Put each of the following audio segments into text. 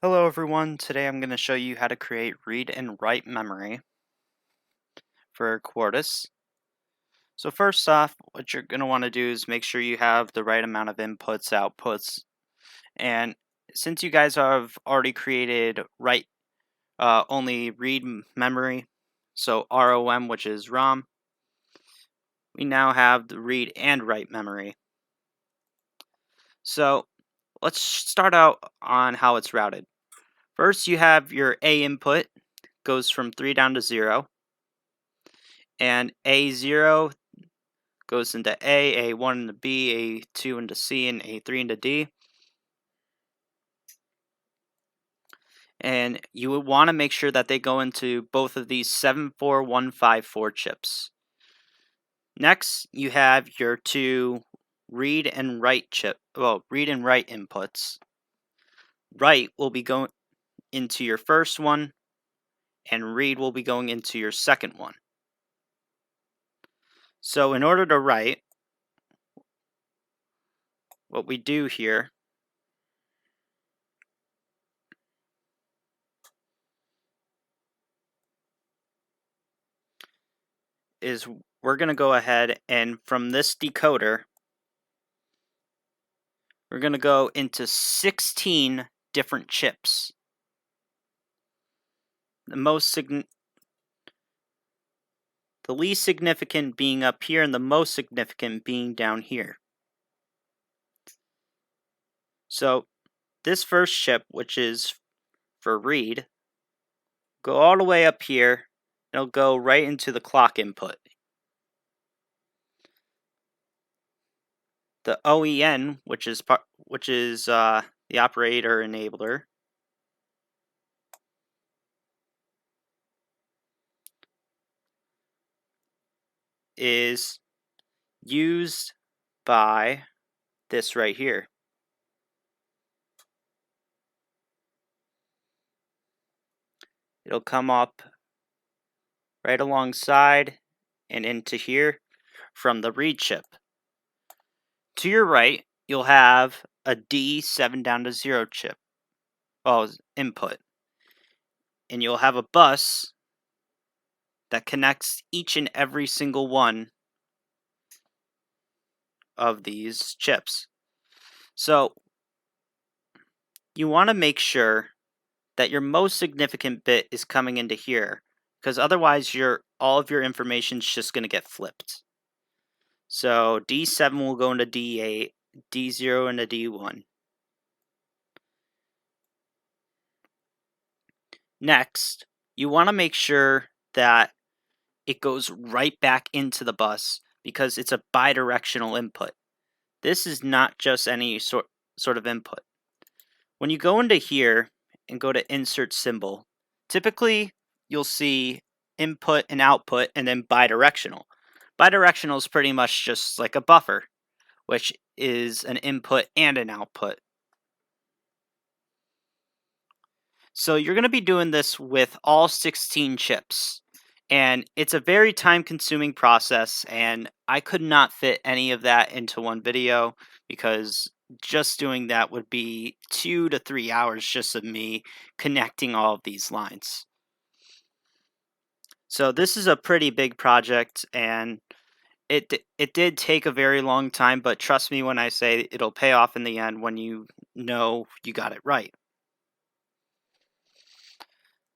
Hello everyone, today I'm going to show you how to create read and write memory for Quartus. So first off, what you're going to want to do is make sure you have the right amount of inputs, outputs, and since you guys have already created write only read memory, so ROM, which is ROM, we now have the read and write memory. So let's start out on how it's routed. First, you have your A input, goes from 3 down to 0. And A0 goes into A, A1 into B, A2 into C, and A3 into D. And you would want to make sure that they go into both of these 74154 chips. Next, you have your two read and write inputs. Write will be going into your first one, and read will be going into your second one. So in order to write, what we do here is we're going to go ahead and from this decoder, we're going to go into 16 different chips. The least significant being up here and the most significant being down here. So this first chip, which is for read, go all the way up here. It'll go right into the clock input. The OEN, which is the operator enabler, is used by this right here. It'll come up right alongside and into here from the read chip. To your right, you'll have a D7 down to 0 chip, input. And you'll have a bus that connects each and every single one of these chips. So you want to make sure that your most significant bit is coming into here, because otherwise all of your information is just going to get flipped. So D7 will go into D8, D0 into D1. Next, you want to make sure that it goes right back into the bus because it's a bidirectional input. This is not just any sort of input. When you go into here and go to insert symbol, typically you'll see input and output and then bidirectional. Bidirectional is pretty much just like a buffer, which is an input and an output. So you're going to be doing this with all 16 chips. And it's a very time-consuming process, and I could not fit any of that into one video because just doing that would be 2 to 3 hours just of me connecting all of these lines. So this is a pretty big project, and it did take a very long time, but trust me when I say it'll pay off in the end when you know you got it right.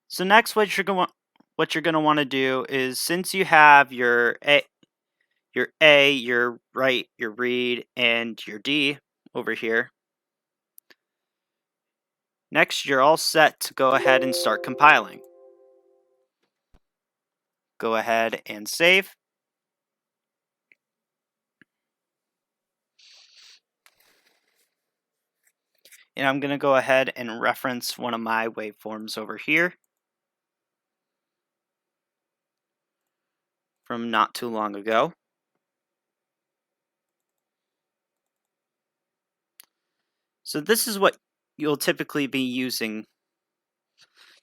So next, what you're going to want to do is, since you have your A, your write, your read, and your D over here, next you're all set to go ahead and start compiling. Go ahead and save. And I'm going to go ahead and reference one of my waveforms over here from not too long ago. So this is what you'll typically be using.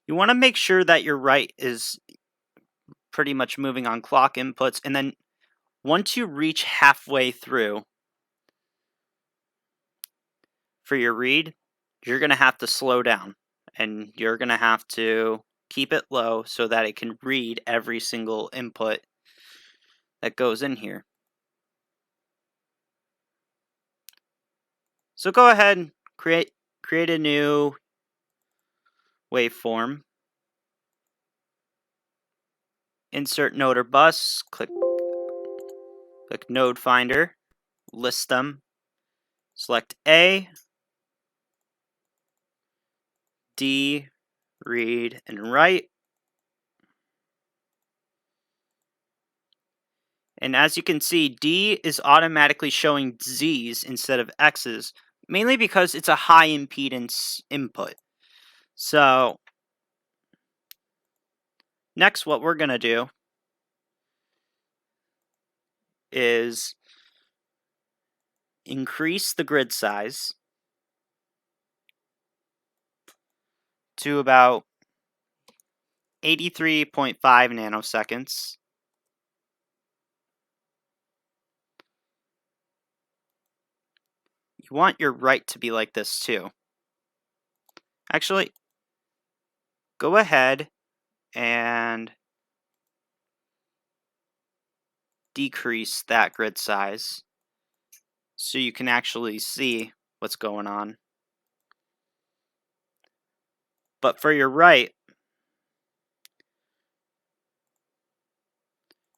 You want to make sure that your write is pretty much moving on clock inputs, and then once you reach halfway through for your read, you're going to have to slow down. and you're going to have to keep it low so that it can read every single input that goes in here. So go ahead and create a new waveform. Insert node or bus, click node finder, list them, select A, D, read and write. And as you can see, D is automatically showing Z's instead of X's, mainly because it's a high impedance input. So next, what we're going to do is increase the grid size to about 83.5 nanoseconds. You want your write to be like this too. Actually, go ahead and decrease that grid size so you can actually see what's going on. But for your write,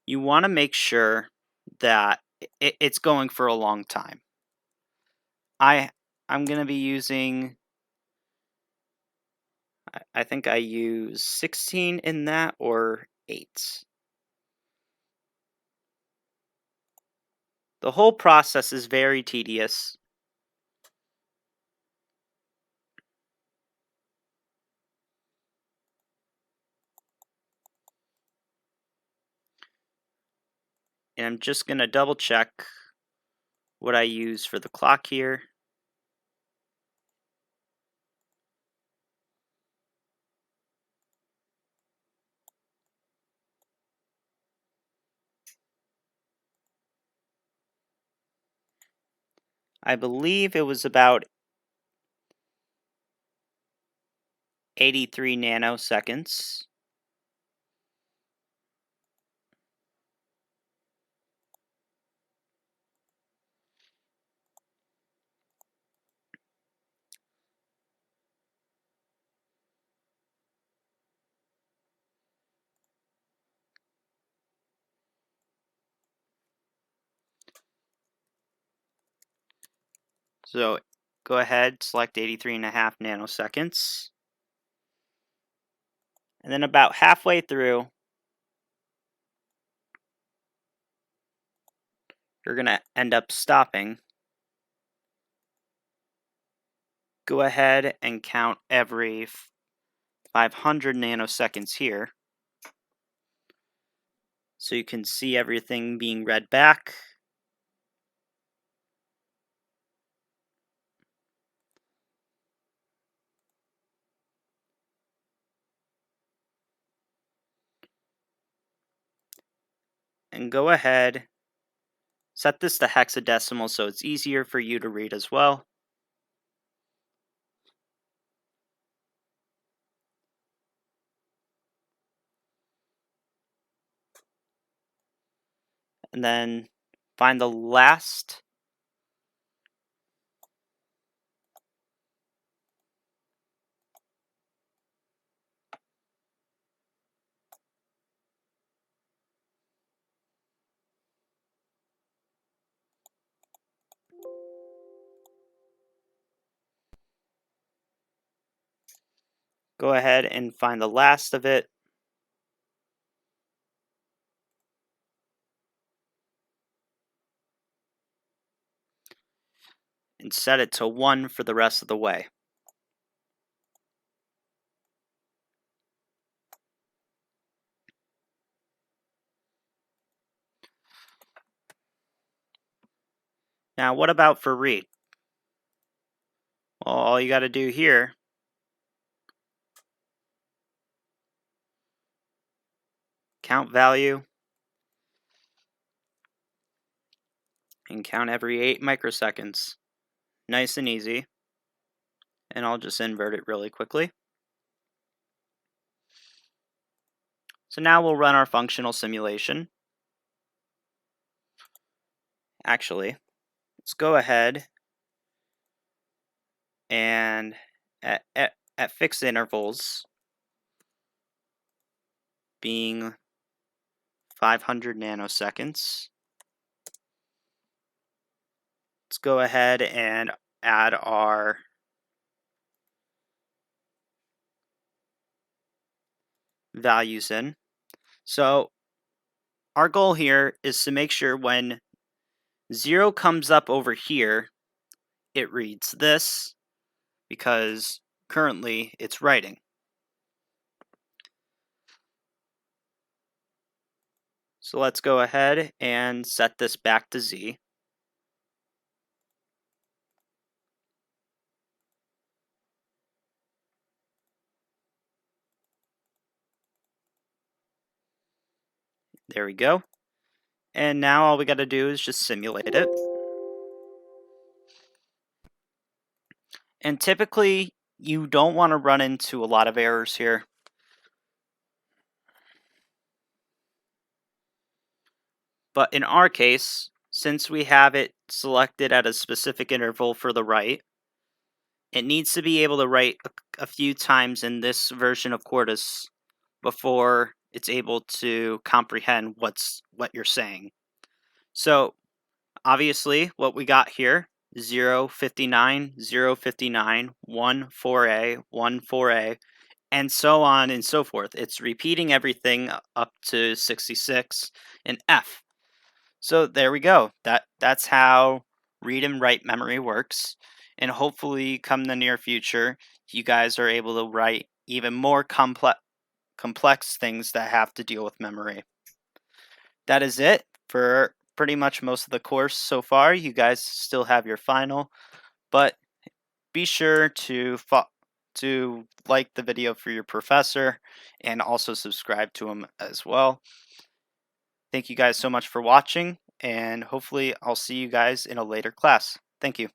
you want to make sure that it's going for a long time. I'm going to be using, I think I use 16 in that, or 8. The whole process is very tedious. And I'm just going to double check what I use for the clock here. I believe it was about 83 nanoseconds. So go ahead, select 83.5 nanoseconds. And then about halfway through, you're going to end up stopping. Go ahead and count every 500 nanoseconds here, so you can see everything being read back. And go ahead, set this to hexadecimal so it's easier for you to read as well. And then find the last go ahead and find the last of it. And set it to 1 for the rest of the way. Now, what about for read? Well, all you got to do here count value and count every 8 microseconds. Nice and easy. And I'll just invert it really quickly. So now we'll run our functional simulation. Actually, let's go ahead and at fixed intervals, being 500 nanoseconds, let's go ahead and add our values in. So our goal here is to make sure when 0 comes up over here, it reads this, because currently it's writing. So let's go ahead and set this back to Z. There we go. And now all we got to do is just simulate it. And typically, you don't want to run into a lot of errors here. But in our case, since we have it selected at a specific interval for the write, it needs to be able to write a few times in this version of Quartus before it's able to comprehend what you're saying. So obviously what we got here, 0, 59, 0, 59, 1, 4A, 1, 4A, and so on and so forth. It's repeating everything up to 66 in F. So there we go. That's how read and write memory works. And hopefully come the near future, you guys are able to write even more complex things that have to deal with memory. That is it for pretty much most of the course so far. You guys still have your final, but be sure to like the video for your professor and also subscribe to him as well. Thank you guys so much for watching, and hopefully I'll see you guys in a later class. Thank you.